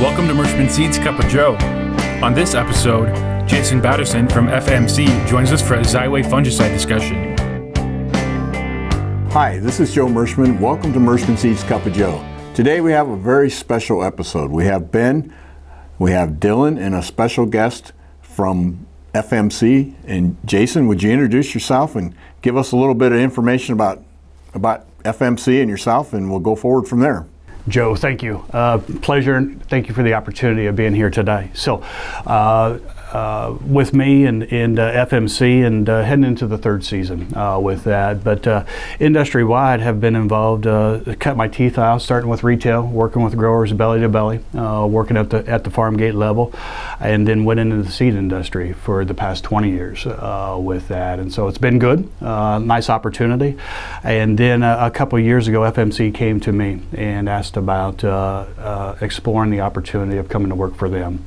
Welcome to Merchman Seeds Cup of Joe. On this episode, Jason Batterson from FMC joins us for a Xyway Fungicide discussion. Hi, this is Joe Merchman. Welcome to Merchman Seeds Cup of Joe. Today we have a very special episode. We have Ben, we have Dylan, and a special guest from FMC. And Jason, would you introduce yourself and give us a little bit of information about FMC and yourself, and we'll go forward from there. Joe, thank you. Pleasure, and thank you for the opportunity of being here today. So, with me and FMC and heading into the third season with that, but industry-wide have been involved, cut my teeth out, starting with retail, working with growers belly to belly, working at the farm gate level, and then went into the seed industry for the past 20 years with that. And so it's been good, nice opportunity. And then a couple of years ago, FMC came to me and asked about exploring the opportunity of coming to work for them.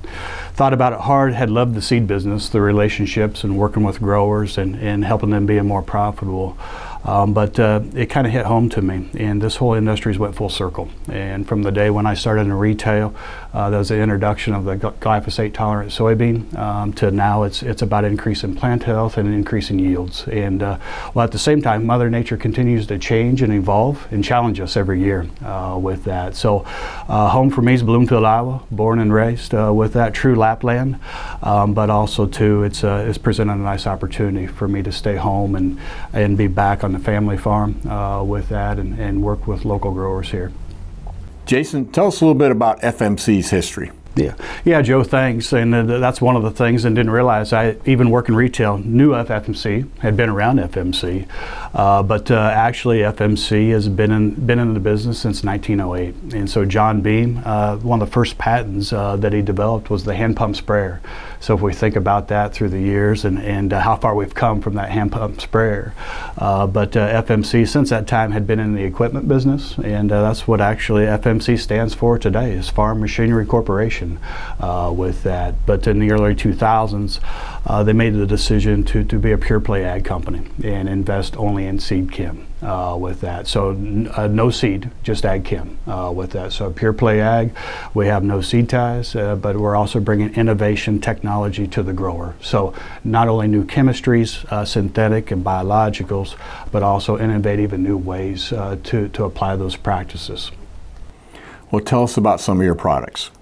Thought about it hard, had loved the seed business, the relationships and working with growers and helping them be more profitable. But it kind of hit home to me, and this whole industry's went full circle. And from the day when I started in retail, that was the introduction of the glyphosate-tolerant soybean, to now it's about increasing plant health and increasing yields. And well, at the same time, Mother Nature continues to change and evolve and challenge us every year with that. So home for me is Bloomfield, Iowa, born and raised with that, true Lapland. But also too, it's presented a nice opportunity for me to stay home and be back on the family farm with that and work with local growers here. Jason, tell us a little bit about FMC's history. Yeah, Joe, thanks. And that's one of the things, and didn't realize I, even working retail, knew of FMC, had been around FMC, but actually FMC has been in the business since 1908. And so John Beam, one of the first patents that he developed was the hand pump sprayer. So if we think about that through the years and how far we've come from that hand pump sprayer, but FMC since that time had been in the equipment business, and that's what actually FMC stands for today, is Farm Machinery Corporation. With that, but in the early 2000s, they made the decision to be a pure play ag company and invest only in seed chem with that. So no seed, just ag chem with that. So pure play ag, we have no seed ties, but we're also bringing innovation technology to the grower. So not only new chemistries, synthetic and biologicals, but also innovative and new ways to apply those practices. Well, tell us about some of your products.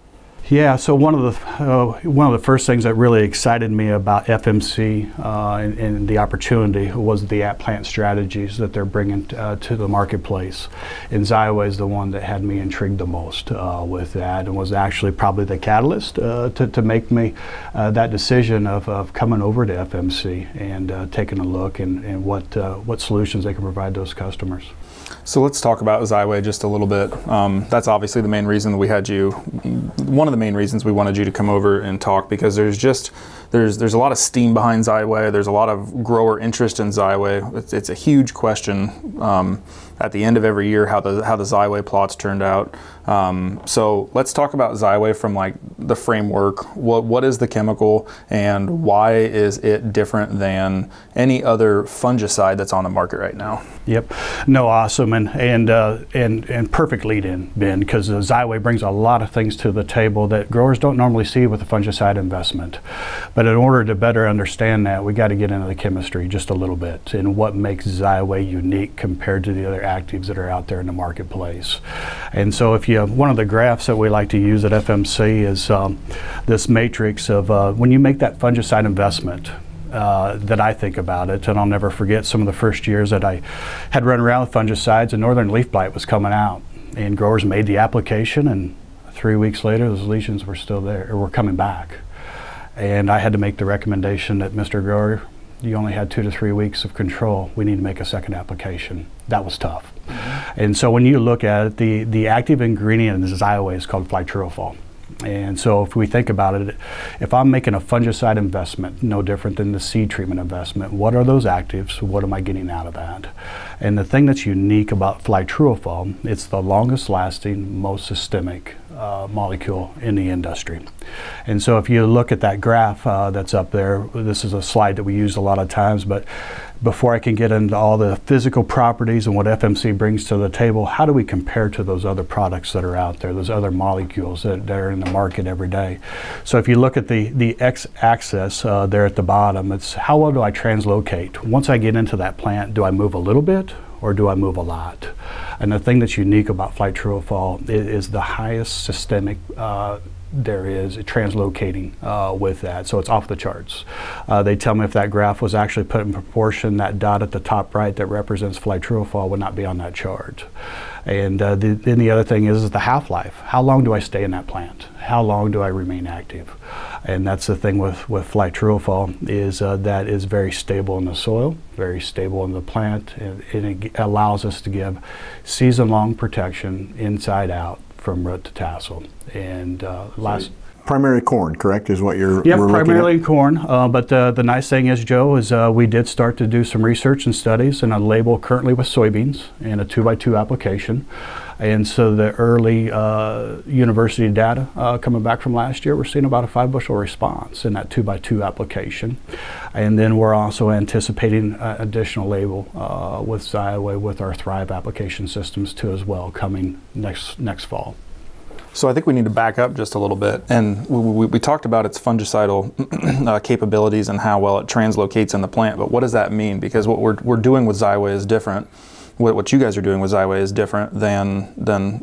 Yeah, so one of the first things that really excited me about FMC and the opportunity was the at-plant strategies that they're bringing to the marketplace. And Xyway is the one that had me intrigued the most with that, and was actually probably the catalyst to make me that decision of coming over to FMC and taking a look and what solutions they can provide those customers. So let's talk about Xyway just a little bit. That's obviously the main reason that we had you, one of the main reasons we wanted you to come over and talk, because there's a lot of steam behind Xyway. There's a lot of grower interest in Xyway. It's a huge question at the end of every year how the Xyway plots turned out. So let's talk about Xyway from like the framework. What is the chemical, and why is it different than any other fungicide that's on the market right now? Yep. No, awesome, and perfect lead in, Ben, because Xyway brings a lot of things to the table that growers don't normally see with a fungicide investment. But in order to better understand that, we got to get into the chemistry just a little bit and what makes Xyway unique compared to the other actives that are out there in the marketplace. And so if you one of the graphs that we like to use at FMC is this matrix of when you make that fungicide investment, that I think about it, and I'll never forget some of the first years that I had run around with fungicides and northern leaf blight was coming out, and growers made the application, and 3 weeks later those lesions were still there, or were coming back. And I had to make the recommendation that, Mr. Grower, you only had 2 to 3 weeks of control. We need to make a second application. That was tough. Mm-hmm. And so when you look at it, the active ingredient in Xyway is called flytrofol. And so if we think about it, if I'm making a fungicide investment, no different than the seed treatment investment, what are those actives? What am I getting out of that? And the thing that's unique about flytrofol, it's the longest lasting, most systemic molecule in the industry. And so if you look at that graph that's up there, this is a slide that we use a lot of times, but before I can get into all the physical properties and what FMC brings to the table, how do we compare to those other products that are out there, those other molecules that are in the market every day? So if you look at the x-axis there at the bottom, it's how well do I translocate? Once I get into that plant, do I move a little bit or do I move a lot? And the thing that's unique about flytrofol is the highest systemic there is translocating with that, so it's off the charts. They tell me if that graph was actually put in proportion, that dot at the top right that represents flytrofol would not be on that chart. And then the other thing is the half-life. How long do I stay in that plant? How long do I remain active? And that's the thing with flytrofol is that is very stable in the soil, very stable in the plant, and it allows us to give season-long protection inside out from root to tassel. And primary corn, correct, is what you're Yep, we're primarily corn. But the nice thing is, Joe, is we did start to do some research and studies and a label currently with soybeans in a 2x2 application. And so the early university data coming back from last year, we're seeing about a 5 bushel response in that 2x2 application. And then we're also anticipating additional label with Xyway with our Thrive application systems too as well coming next fall. So I think we need to back up just a little bit, and we talked about its fungicidal capabilities and how well it translocates in the plant, but what does that mean? Because what we're doing with Xyway is different. What you guys are doing with Xyway is different than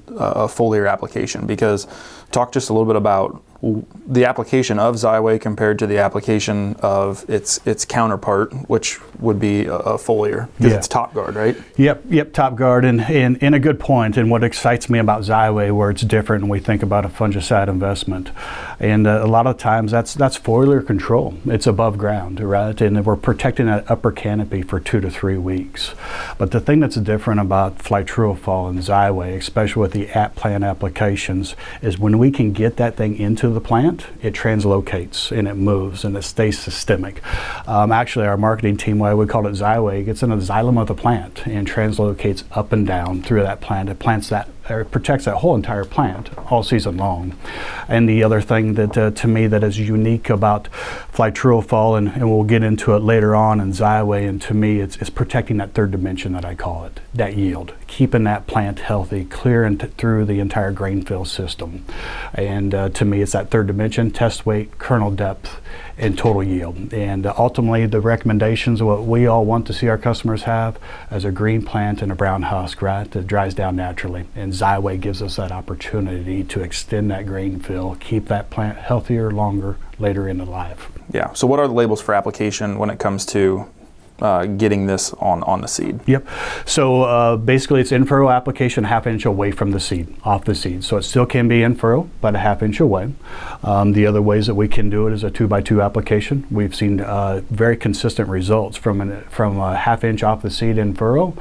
a foliar application, because talk just a little bit about the application of Xyway compared to the application of its counterpart, which would be a foliar, because it's top guard, right? Yep, top guard, and a good point. And what excites me about Xyway, where it's different, when we think about a fungicide investment, and a lot of times that's foliar control. It's above ground, right? And we're protecting that upper canopy for 2 to 3 weeks. But the thing that's different about flytrofol and Xyway, especially with the at-plant applications, is when we can get that thing into the plant, it translocates and it moves and it stays systemic. Actually, our marketing team, we call it Xyway, gets in the xylem of the plant and translocates up and down through that plant. It protects that whole entire plant all season long. And the other thing that to me that is unique about flytrofol, and we'll get into it later on in Xyway, and to me it's protecting that third dimension that I call it, that yield, keeping that plant healthy, clear through the entire grain fill system. And to me it's that third dimension: test weight, kernel depth, and total yield. And ultimately the recommendations of what we all want to see our customers have as a green plant and a brown husk, right, that dries down naturally. And Xyway gives us that opportunity to extend that grain fill, keep that plant healthier longer later into life. Yeah, so what are the labels for application when it comes to getting this on the seed? Yep. So basically it's in-furrow application, 1/2 inch away from the seed, off the seed. So it still can be in-furrow, but a 1/2 inch away. The other ways that we can do it is a 2x2 application. We've seen very consistent results from a 1/2 inch off the seed in-furrow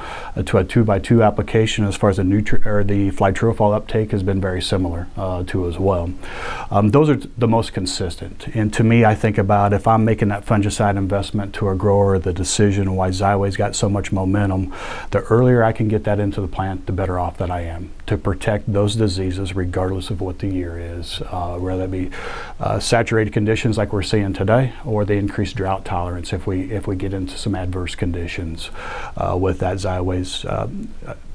to a 2x2 application. As far as the flytrofol uptake has been very similar to as well. Those are the most consistent. And to me, I think about if I'm making that fungicide investment to a grower, the decision why Xyway's got so much momentum, the earlier I can get that into the plant, the better off that I am to protect those diseases regardless of what the year is, whether it be saturated conditions like we're seeing today, or the increased drought tolerance if we get into some adverse conditions. With that, Xyway's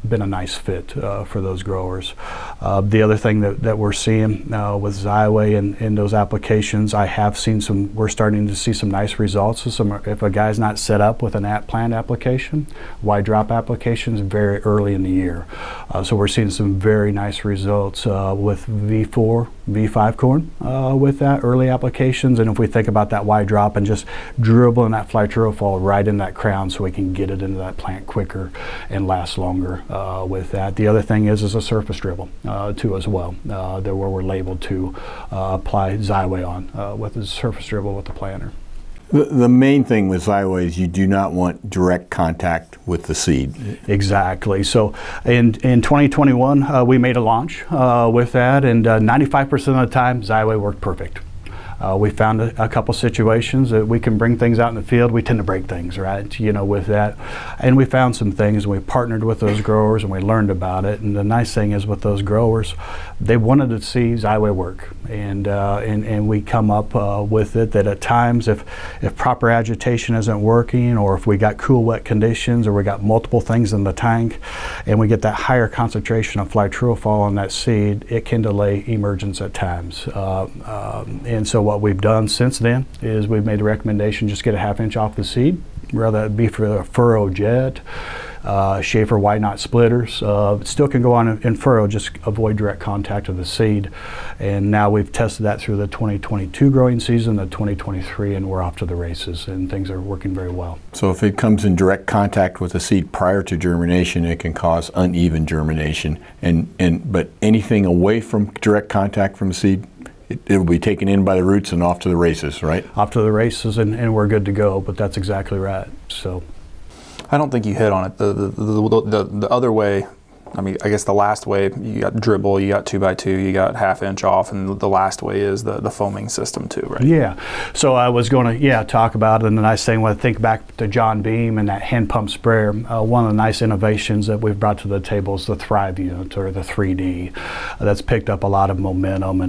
been a nice fit for those growers. The other thing that we're seeing with Xyway and those applications, we're starting to see some nice results. If a guy's not set up with an at-plant application, wide drop applications very early in the year. So we're seeing some very nice results with V4, V5 corn with that early applications. And if we think about that wide drop and just dribbling that flytrofol right in that crown so we can get it into that plant quicker and last longer with that. The other thing is a surface dribble too as well, where we're labeled to apply Xyway on with the surface dribble with the planter. The main thing with Xyway is you do not want direct contact with the seed. Exactly. So in 2021, we made a launch with that, and 95% of the time, Xyway worked perfect. We found a couple situations that we can bring things out in the field. We tend to break things, right? With that, and we found some things, and we partnered with those growers, and we learned about it. And the nice thing is with those growers, they wanted to see Xyway work, and we come up with it that at times, if proper agitation isn't working, or if we got cool, wet conditions, or we got multiple things in the tank, and we get that higher concentration of flytrofol in that seed, it can delay emergence at times. And so what we've done since then is we've made a recommendation: just get a 1/2 inch off the seed, whether it be for the furrow jet, Schaefer white knot splitters. It still can go on in furrow, just avoid direct contact of the seed. And now we've tested that through the 2022 growing season, the 2023, and we're off to the races, and things are working very well. So if it comes in direct contact with the seed prior to germination, it can cause uneven germination. But anything away from direct contact from the seed, it will be taken in by the roots and off to the races, right? Off to the races, and we're good to go. But that's exactly right. So I don't think you hit on it. The other way, I mean, I guess the last way, you got dribble, you got 2x2, you got 1/2 inch off, and the last way is the foaming system too, right? Yeah. So I was going to, talk about it. And the nice thing, when I think back to John Beam and that hand pump sprayer, one of the nice innovations that we've brought to the table is the Thrive unit, or the 3D. That's picked up a lot of momentum.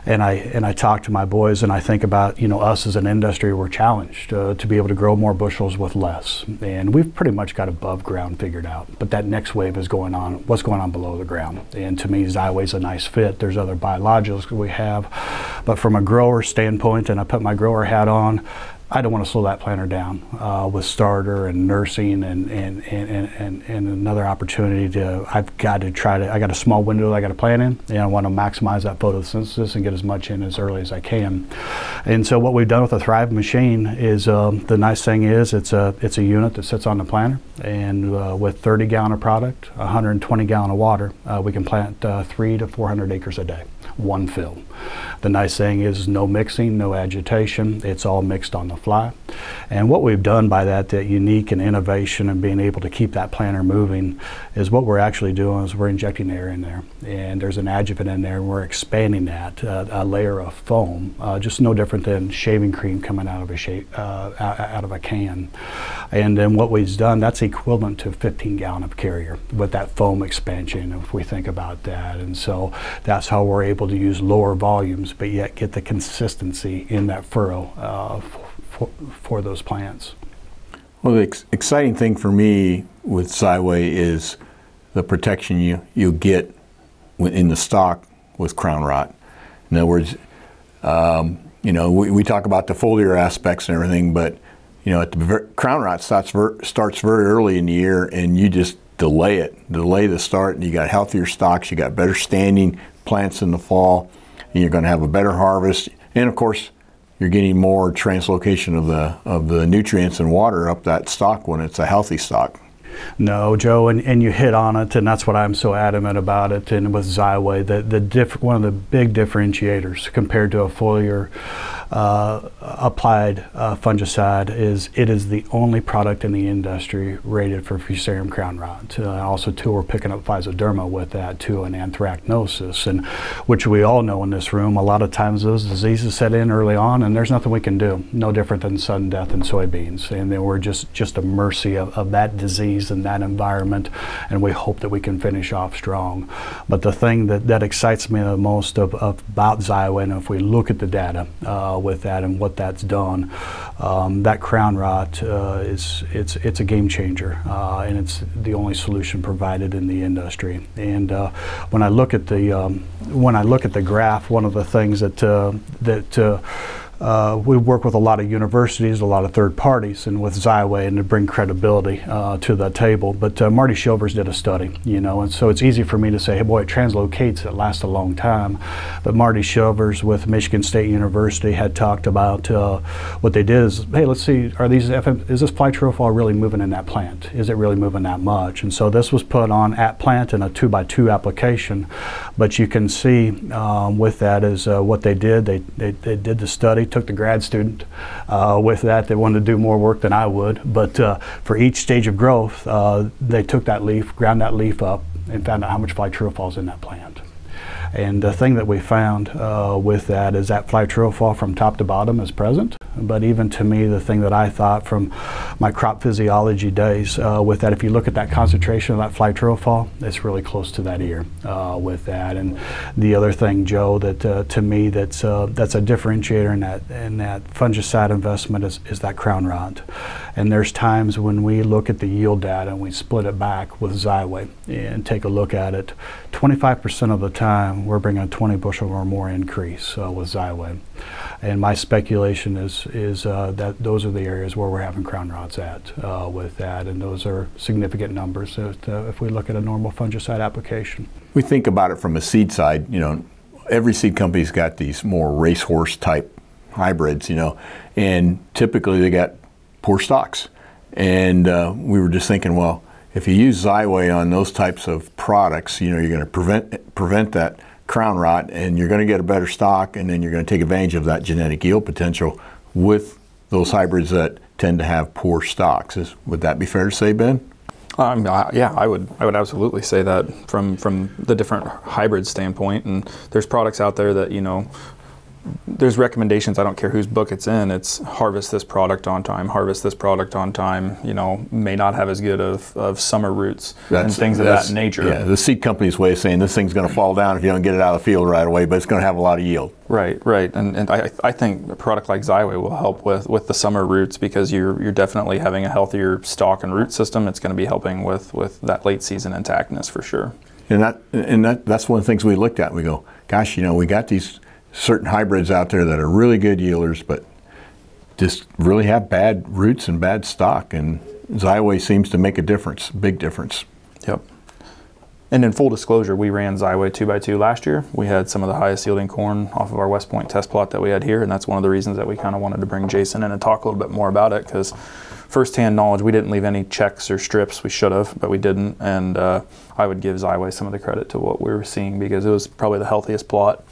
And I talk to my boys, and I think about, us as an industry, we're challenged to be able to grow more bushels with less. And we've pretty much got above ground figured out. But that next wave is going on. What's going on below the ground? And to me, Xyway's a nice fit. There's other biologicals we have, but from a grower standpoint, and I put my grower hat on, I don't want to slow that planter down with starter and nursing and another opportunity to. I got a small window that I got to plant in, and I want to maximize that photosynthesis and get as much in as early as I can. And so what we've done with the Thrive machine is the nice thing is it's a unit that sits on the planter, and with 30 gallon of product, 120 gallon of water, we can plant 300 to 400 acres a day, one fill. The nice thing is no mixing, no agitation. It's all mixed on the fly. And what we've done by that unique and innovation and being able to keep that planter moving, is what we're actually doing is we're injecting air in there. And there's an adjuvant in there, and we're expanding that, a layer of foam, just no different than shaving cream coming out of a can. And then what we've done, that's equivalent to 15 gallon of carrier with that foam expansion, if we think about that. And so that's how we're able to use lower volumes, but yet get the consistency in that furrow for those plants. Well, the exciting thing for me with Xyway is the protection you get in the stalk with crown rot. In other words, we talk about the foliar aspects and everything, but crown rot starts very early in the year, and you just delay the start, and you got healthier stalks, you got better standing plants in the fall, and you're going to have a better harvest, and of course you're getting more translocation of the nutrients and water up that stalk when it's a healthy stalk. No, Joe, and you hit on it, and that's what I'm so adamant about it. And with Xyway, one of the big differentiators compared to a foliar applied fungicide is it is the only product in the industry rated for Fusarium crown rot. Also, too, we're picking up Physoderma with that too, and anthracnosis, and which we all know in this room. A lot of times those diseases set in early on, and there's nothing we can do. No different than sudden death in soybeans, and then we're just a mercy of that disease and that environment, and we hope that we can finish off strong. But the thing that excites me the most about Xyway, and if we look at the data with that and what that's done, that crown rot it's a game changer, and it's the only solution provided in the industry. And when I look at the graph, one of the things we work with a lot of universities, a lot of third parties, and with Xyway, and to bring credibility to the table. But Marty Shilvers did a study, and so it's easy for me to say, hey boy, it translocates, it lasts a long time. But Marty Shilvers with Michigan State University had talked about what they did is, hey, let's see, is this flytrofol really moving in that plant? Is it really moving that much? And so this was put on at plant in a 2x2 application. But you can see with that is what they did. They did the study, took the grad student with that. They wanted to do more work than I would, but for each stage of growth, they took that leaf, ground that leaf up, and found out how much flytrofol is in that plant. And the thing that we found with that is that fly true fall from top to bottom is present. But even to me, the thing that I thought from my crop physiology days with that, if you look at that concentration of that fly true fall, it's really close to that ear with that. And the other thing, Joe, that to me that's a differentiator in that fungicide investment is that crown rot. And there's times when we look at the yield data and we split it back with Xyway and take a look at it, 25% of the time we're bringing a 20 bushel or more increase with Xyway. And my speculation is that those are the areas where we're having crown rots at with that, and those are significant numbers if we look at a normal fungicide application. We think about it from a seed side. You know, every seed company's got these more racehorse type hybrids, you know, and typically they got poor stocks. And we were just thinking, well, if you use Xyway on those types of products, you know, you're going to prevent that crown rot, and you're going to get a better stock, and then you're going to take advantage of that genetic yield potential with those hybrids that tend to have poor stocks. Would that be fair to say, Ben? Yeah, I would absolutely say that from the different hybrid standpoint. And there's products out there that, you know, there's recommendations, I don't care whose book it's in, it's harvest this product on time, harvest this product on time, you know, may not have as good of summer roots and things of that nature. Yeah, the seed company's way of saying this thing's going to fall down if you don't get it out of the field right away, but it's going to have a lot of yield. Right. And I think a product like Xyway will help with the summer roots, because you're definitely having a healthier stalk and root system. It's going to be helping with that late season intactness for sure. And that's one of the things we looked at. We go, gosh, you know, we got these certain hybrids out there that are really good yielders, but just really have bad roots and bad stock, and Xyway seems to make a difference, big difference. Yep. And in full disclosure, we ran Xyway 2x2 last year. We had some of the highest yielding corn off of our West Point test plot that we had here, and that's one of the reasons that we kind of wanted to bring Jason in and talk a little bit more about it, because firsthand knowledge, we didn't leave any checks or strips. We should have, but we didn't, and I would give Xyway some of the credit to what we were seeing, because it was probably the healthiest plot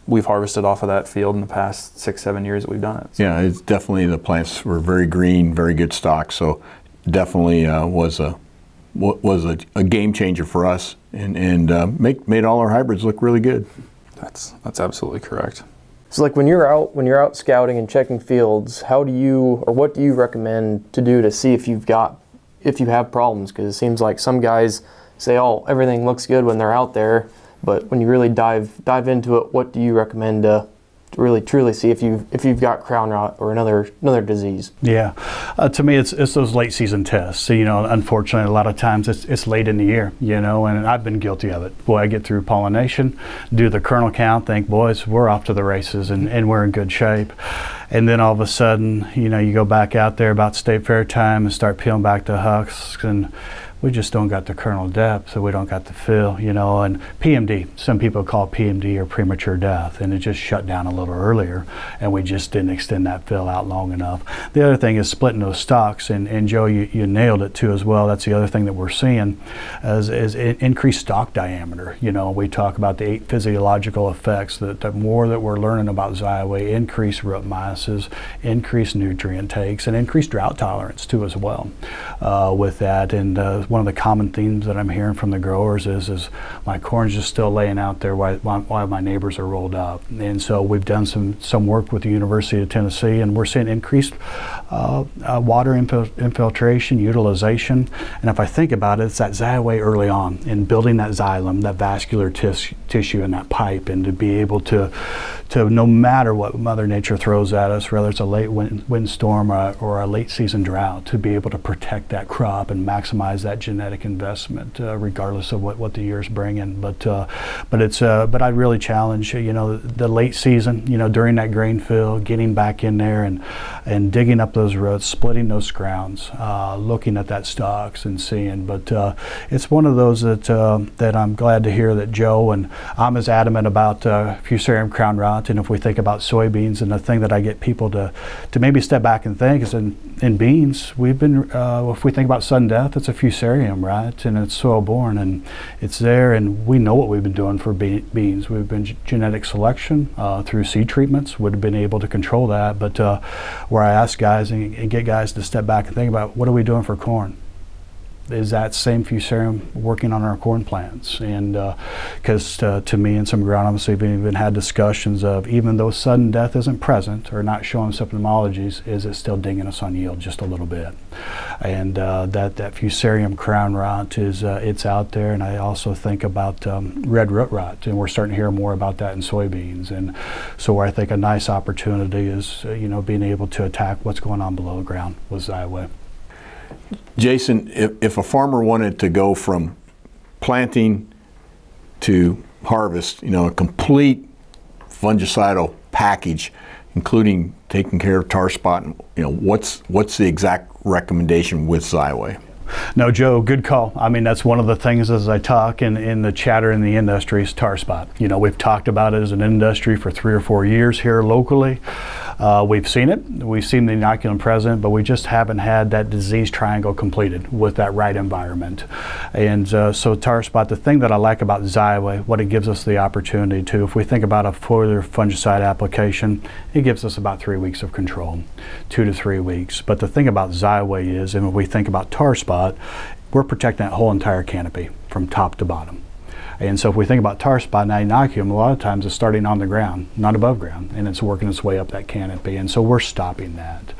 we've harvested off of that field in the past 6-7 years that we've done it. So. Yeah, it's definitely, the plants were very green, very good stock, so definitely was a game changer for us, and made all our hybrids look really good. That's absolutely correct. So like when you're out scouting and checking fields, what do you recommend to do to see if you have problems? Because it seems like some guys say, oh, everything looks good when they're out there, but when you really dive into it, what do you recommend to really truly see if you've got crown rot or another disease? Yeah, to me it's those late season tests. So, you know, unfortunately a lot of times it's late in the year, you know, and I've been guilty of it. Boy, I get through pollination, do the kernel count, think, boys, we're off to the races and we're in good shape. And then all of a sudden, you know, you go back out there about state fair time and start peeling back the husks, and we just don't got the kernel depth, so we don't got the fill, you know. And PMD, some people call PMD or premature death, and it just shut down a little earlier, and we just didn't extend that fill out long enough. The other thing is splitting those stalks, and Joe, you nailed it too as well. That's the other thing that we're seeing is increased stalk diameter. You know, we talk about the 8 physiological effects, that the more that we're learning about Xyway, increased root masses, increased nutrient takes, and increased drought tolerance too as well with that. And one of the common themes that I'm hearing from the growers is my corn's just still laying out there while my neighbors are rolled up. And so we've done some work with the University of Tennessee, and we're seeing increased water infiltration, utilization. And if I think about it, it's that Xyway early on in building that xylem, that vascular tissue in that pipe, and to be able to no matter what Mother Nature throws at us, whether it's a late windstorm or a late season drought, to be able to protect that crop and maximize that genetic investment, regardless of what the year's bringing. But I'd really challenge, you know, the late season, you know, during that grain fill, getting back in there and digging up those roots, splitting those grounds, looking at that stalks and seeing. But it's one of those that I'm glad to hear that Joe and I'm as adamant about Fusarium crown rot. And if we think about soybeans, and the thing that I get people to maybe step back and think is in beans, we've been, if we think about sudden death, it's a Fusarium, right? And it's soil borne, and it's there, and we know what we've been doing for beans. We've been genetic selection through seed treatments, would have been able to control that. But where I ask guys and get guys to step back and think about, what are we doing for corn? is that same fusarium working on our corn plants? And because to me and some agronomists, we've even had discussions of, even though sudden death isn't present or not showing symptomologies, is it still dinging us on yield just a little bit? And that fusarium crown rot is it's out there. And I also think about red root rot, and we're starting to hear more about that in soybeans. And so where I think a nice opportunity is being able to attack what's going on below ground with Xyway. Jason, if a farmer wanted to go from planting to harvest, a complete fungicidal package, including taking care of tar spot, what's the exact recommendation with Xyway? No, Joe, good call. I mean, that's one of the things as I talk in the chatter in the industry is tar spot. We've talked about it as an industry for 3 or 4 years here locally. We've seen it. We've seen the inoculum present, but we just haven't had that disease triangle completed with that right environment. And so tar spot, the thing that I like about Xyway, what it gives us the opportunity to, if we think about a further fungicide application, it gives us about 3 weeks of control, 2 to 3 weeks. But the thing about Xyway is, and when we think about tar spot, we're protecting that whole entire canopy from top to bottom. And so if we think about tar spot and inoculum, a lot of times it's starting on the ground, not above ground, and it's working its way up that canopy. And so we're stopping that.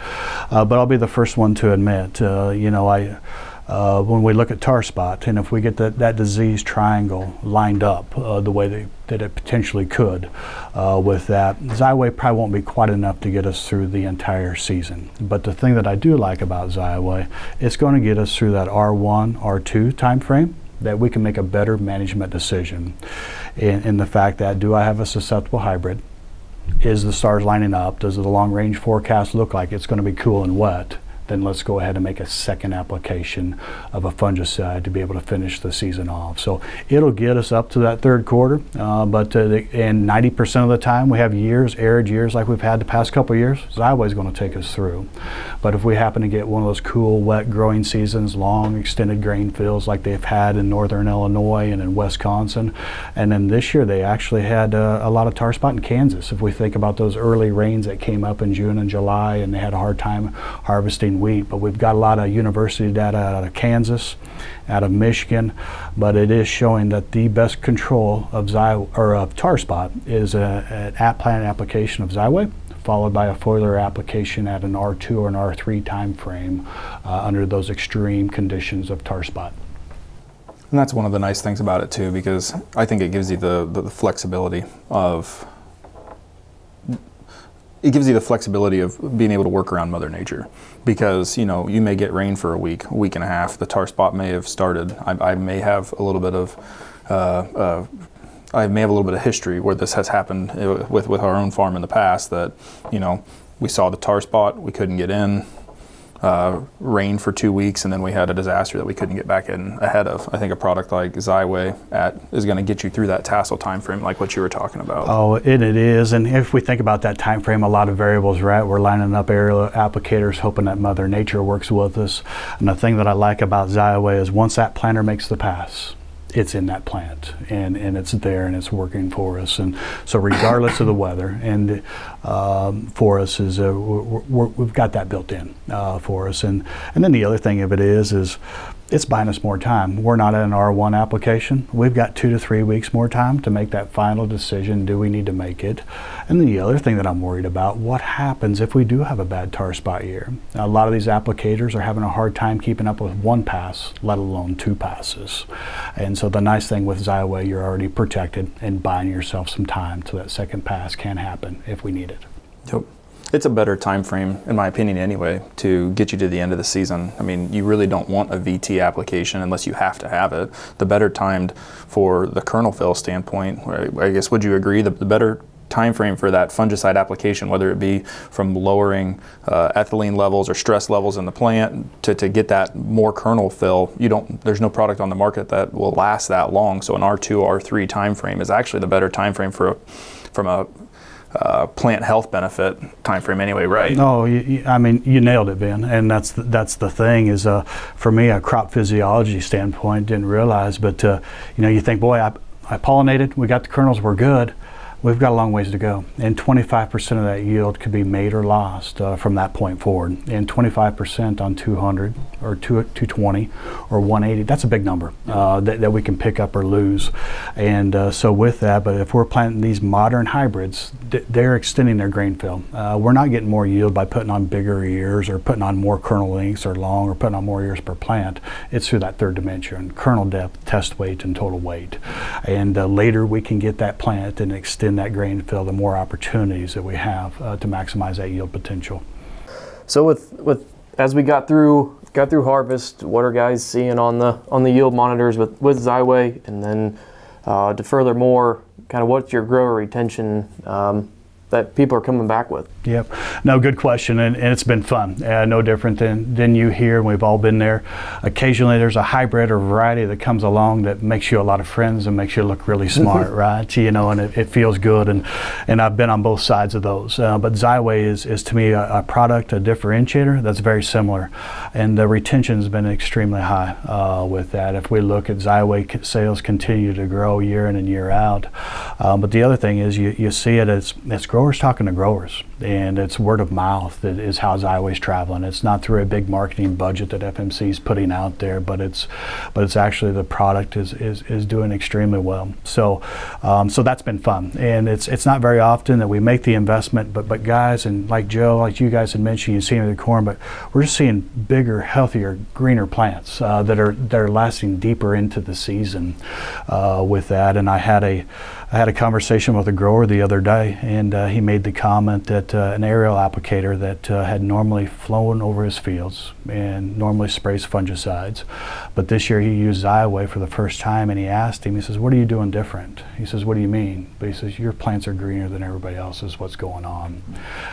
But I'll be the first one to admit, when we look at tar spot, and if we get that disease triangle lined up the way that it potentially could with that, Xyway probably won't be quite enough to get us through the entire season. But the thing that I do like about Xyway, it's going to get us through that R1, R2 time frame, that we can make a better management decision in the fact that, do I have a susceptible hybrid? Is the stars lining up? Does the long range forecast look like it's going to be cool and wet? Then let's go ahead and make a second application of a fungicide to be able to finish the season off. So it'll get us up to that third quarter, and 90% of the time we have arid years like we've had the past couple of years, Xyway is going to take us through. But if we happen to get one of those cool, wet growing seasons, long extended grain fields like they've had in northern Illinois and in Wisconsin, and then this year they actually had a lot of tar spot in Kansas. If we think about those early rains that came up in June and July, and they had a hard time harvesting wheat, but we've got a lot of university data out of Kansas, out of Michigan, but it is showing that the best control of tar spot is an at-plant application of Xyway, followed by a foliar application at an R2 or an R3 time frame under those extreme conditions of tar spot. And that's one of the nice things about it too, because I think it gives you the flexibility of being able to work around Mother Nature, because you may get rain for a week and a half. The tar spot may have started. I may have a little bit of history where this has happened with our own farm in the past. That we saw the tar spot, we couldn't get in. Rain for 2 weeks, and then we had a disaster that we couldn't get back in ahead of. I think a product like Xyway is going to get you through that tassel time frame, like what you were talking about. Oh, it is. And if we think about that time frame, a lot of variables, right? We're lining up aerial applicators, hoping that Mother Nature works with us. And the thing that I like about Xyway is once that planter makes the pass, it's in that plant, and it's there, and it's working for us. And so regardless of the weather, and for us is we've got that built in for us. And then the other thing of it is it's buying us more time. We're not at an R1 application. We've got 2 to 3 weeks more time to make that final decision. Do we need to make it? And then the other thing that I'm worried about, what happens if we do have a bad tar spot year? Now, a lot of these applicators are having a hard time keeping up with 1 pass, let alone 2 passes. And so the nice thing with Xyway, you're already protected and buying yourself some time so that second pass can happen if we need it. Yep. It's a better time frame, in my opinion anyway, to get you to the end of the season. I mean, you really don't want a VT application unless you have to have it. The better timed for the kernel fill standpoint, I guess, would you agree, the better time frame for that fungicide application, whether it be from lowering ethylene levels or stress levels in the plant to get that more kernel fill, there's no product on the market that will last that long. So an R2, R3 time frame is actually the better time frame from a plant health benefit time frame anyway, right? No, I mean, you nailed it, Ben. And that's the thing is, for me, a crop physiology standpoint, didn't realize, but you think, boy, I pollinated, we got the kernels, we're good. we've got a long ways to go, and 25% of that yield could be made or lost from that point forward. And 25% on 200 or 220 or 180, that's a big number that we can pick up or lose. And so with that, but if we're planting these modern hybrids, they're extending their grain fill. We're not getting more yield by putting on bigger ears or putting on more kernel lengths or long or putting on more ears per plant. It's through that third dimension: kernel depth, test weight, and total weight. And later we can get that plant and extend that grain fill, the more opportunities that we have to maximize that yield potential. So with as we got through harvest, what are guys seeing on the yield monitors with Xyway, and then to furthermore, kind of what's your grower retention that people are coming back with? Yep. No, good question, and it's been fun. No different than you hear. We've all been there. Occasionally there's a hybrid or variety that comes along that makes you a lot of friends and makes you look really smart, right? You know, and it feels good, and I've been on both sides of those. But Xyway is to me a product, a differentiator that's very similar, and the retention's been extremely high with that. If we look at Xyway, sales continue to grow year in and year out. But the other thing is you see it as growers talking to growers. And it's word of mouth that is how Xyway's traveling. It's not through a big marketing budget that FMC is putting out there, but it's actually the product is doing extremely well. So so that's been fun, and it's not very often that we make the investment, but guys, and like Joe, like you guys had mentioned, you see the corn, but we're just seeing bigger, healthier, greener plants that are lasting deeper into the season with that. And I had a conversation with a grower the other day, and he made the comment that an aerial applicator that had normally flown over his fields and normally sprays fungicides, but this year he used Xyway for the first time, and he asked him, he says, "What are you doing different?" He says, "What do you mean?" But he says, "Your plants are greener than everybody else's. What's going on?"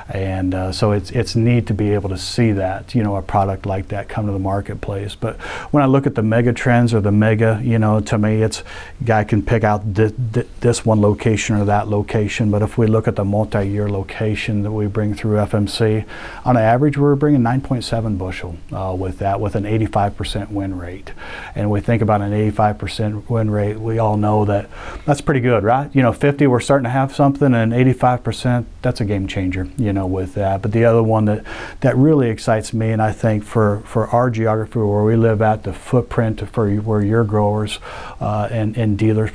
And so it's neat to be able to see that, you know, a product like that come to the marketplace. But when I look at the mega trends or the mega, you know, to me, it's guy can pick out this one location or that location, but if we look at the multi-year location that we bring through FMC, on average we're bringing 9.7 bushel with that, with an 85% win rate. And we think about an 85% win rate, we all know that that's pretty good, right? You know, 50 we're starting to have something, and 85%, that's a game changer, you know, with that. But the other one that really excites me, and I think for our geography where we live at, the footprint for where your growers and dealers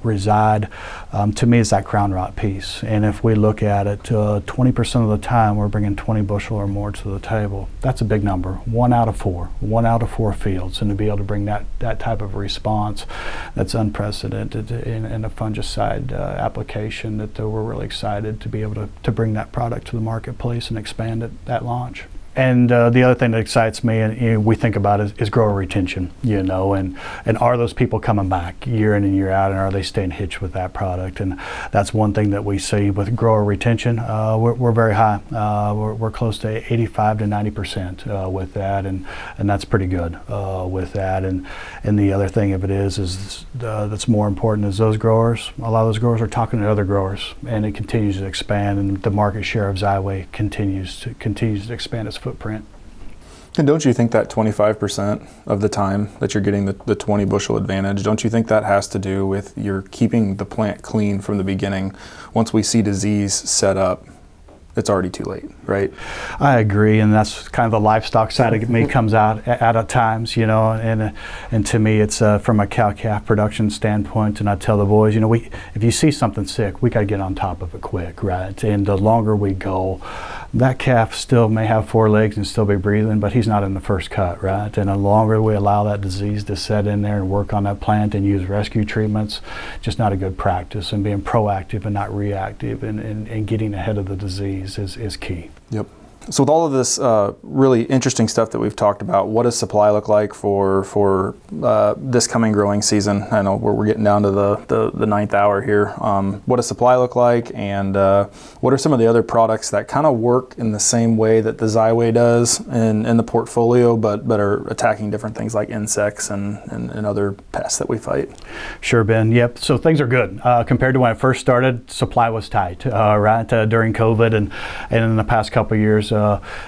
reside, to me, is that crown rot piece. And if we look at it, 20% of the time we're bringing 20 bushel or more to the table. That's a big number. One out of four fields, and to be able to bring that type of response, that's unprecedented in a fungicide application, that we're really excited to be able to bring that product to the marketplace and expand it at launch. And the other thing that excites me, and you know, we think about is grower retention, you know, and are those people coming back year in and year out, and are they staying hitched with that product? And that's one thing that we see with grower retention. We're very high. We're close to 85 to 90% with that, and that's pretty good with that. And the other thing of it is that's more important is those growers. A lot of those growers are talking to other growers, and it continues to expand, and the market share of Xyway continues to expand its footprint. And don't you think that 25% of the time that you're getting the 20 bushel advantage, don't you think that has to do with you're keeping the plant clean from the beginning? Once we see disease set up, it's already too late, right? I agree, and that's kind of the livestock side of me comes out at times, you know, and to me it's from a cow-calf production standpoint, and I tell the boys, you know, if you see something sick, we got to get on top of it quick, right? And the longer we go, that calf still may have 4 legs and still be breathing, but he's not in the first cut, right? And the longer we allow that disease to set in there and work on that plant and use rescue treatments, just not a good practice. And being proactive and not reactive and getting ahead of the disease is key. Yep. So with all of this really interesting stuff that we've talked about, what does supply look like for this coming growing season? I know we're getting down to the ninth hour here. What does supply look like, and what are some of the other products that kind of work in the same way that the Xyway does in the portfolio, but are attacking different things like insects and other pests that we fight? Sure, Ben. Yep. So things are good. Compared to when I first started, supply was tight, right, during COVID, and in the past couple of years,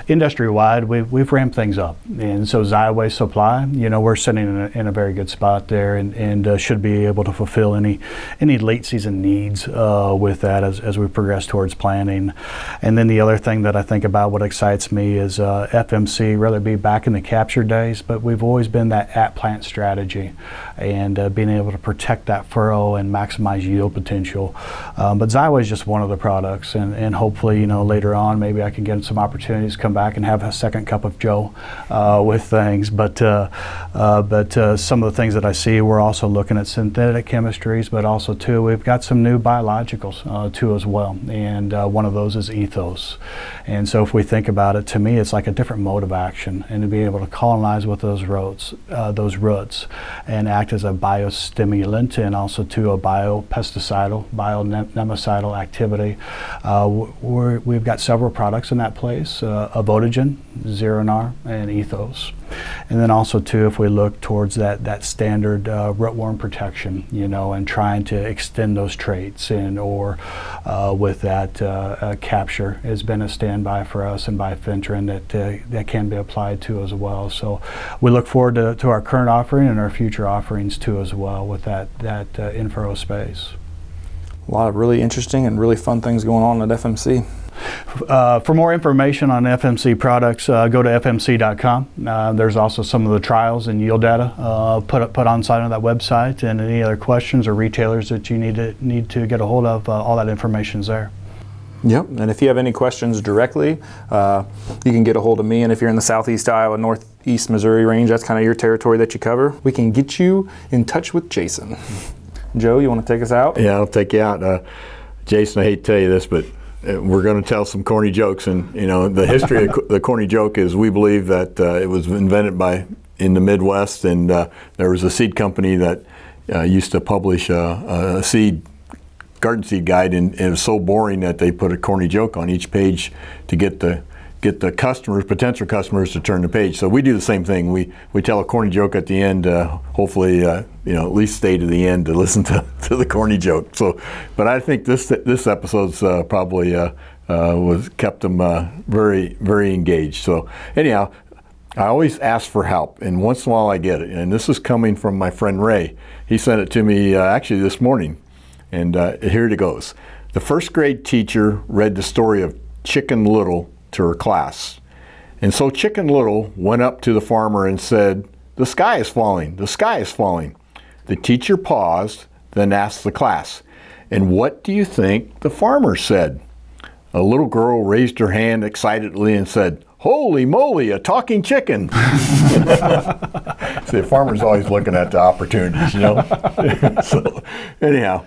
industry-wide, we've ramped things up. And so Xyway supply, we're sitting in a very good spot there, and should be able to fulfill any late season needs with that as we progress towards planting. And then the other thing that I think about what excites me is FMC, rather be back in the capture days, but we've always been that at-plant strategy and being able to protect that furrow and maximize yield potential. But Xyway is just one of the products, and hopefully, later on, maybe I can get some opportunities to come back and have a second cup of Joe with things. But some of the things that I see, we're also looking at synthetic chemistries, but also too, we've got some new biologicals too as well. And one of those is ethos. And so if we think about it, to me, it's like a different mode of action, and to be able to colonize with those roots, and act as a biostimulant and also to a biopesticidal, bionemicidal activity. We've got several products in that place, Avotogen, Zeronar, and Ethos. And then also too, if we look towards that standard rootworm protection, and trying to extend those traits, or with that capture has been a standby for us, and bifenthrin that can be applied to as well. So we look forward to our current offering and our future offerings too as well with that in-furrow space. A lot of really interesting and really fun things going on at FMC. For more information on FMC products, go to fmc.com. There's also some of the trials and yield data put on site on that website, and any other questions or retailers that you need to get a hold of, all that information's there. Yep, and if you have any questions directly, you can get a hold of me, and if you're in the southeast Iowa, northeast Missouri range, that's kind of your territory that you cover, we can get you in touch with Jason. Joe, you want to take us out? Yeah, I'll take you out. Jason, I hate to tell you this, but we're going to tell some corny jokes, and the history of the corny joke is we believe that it was invented in the Midwest, and there was a seed company that used to publish a garden seed guide, and it was so boring that they put a corny joke on each page to get the potential customers to turn the page. So we do the same thing. We tell a corny joke at the end, hopefully at least stay to the end to listen to the corny joke. So, but I think this episode's probably kept them very, very engaged. So anyhow, I always ask for help, and once in a while I get it. And this is coming from my friend Ray. He sent it to me actually this morning, and here it goes. The first grade teacher read the story of Chicken Little to her class. And so Chicken Little went up to the farmer and said, "The sky is falling, the sky is falling." The teacher paused, then asked the class, "And what do you think the farmer said?" A little girl raised her hand excitedly and said, "Holy moly, a talking chicken." See, the farmer's always looking at the opportunities, So anyhow,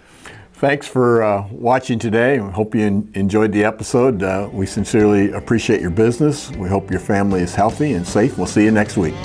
thanks for watching today. I hope you enjoyed the episode. We sincerely appreciate your business. We hope your family is healthy and safe. We'll see you next week.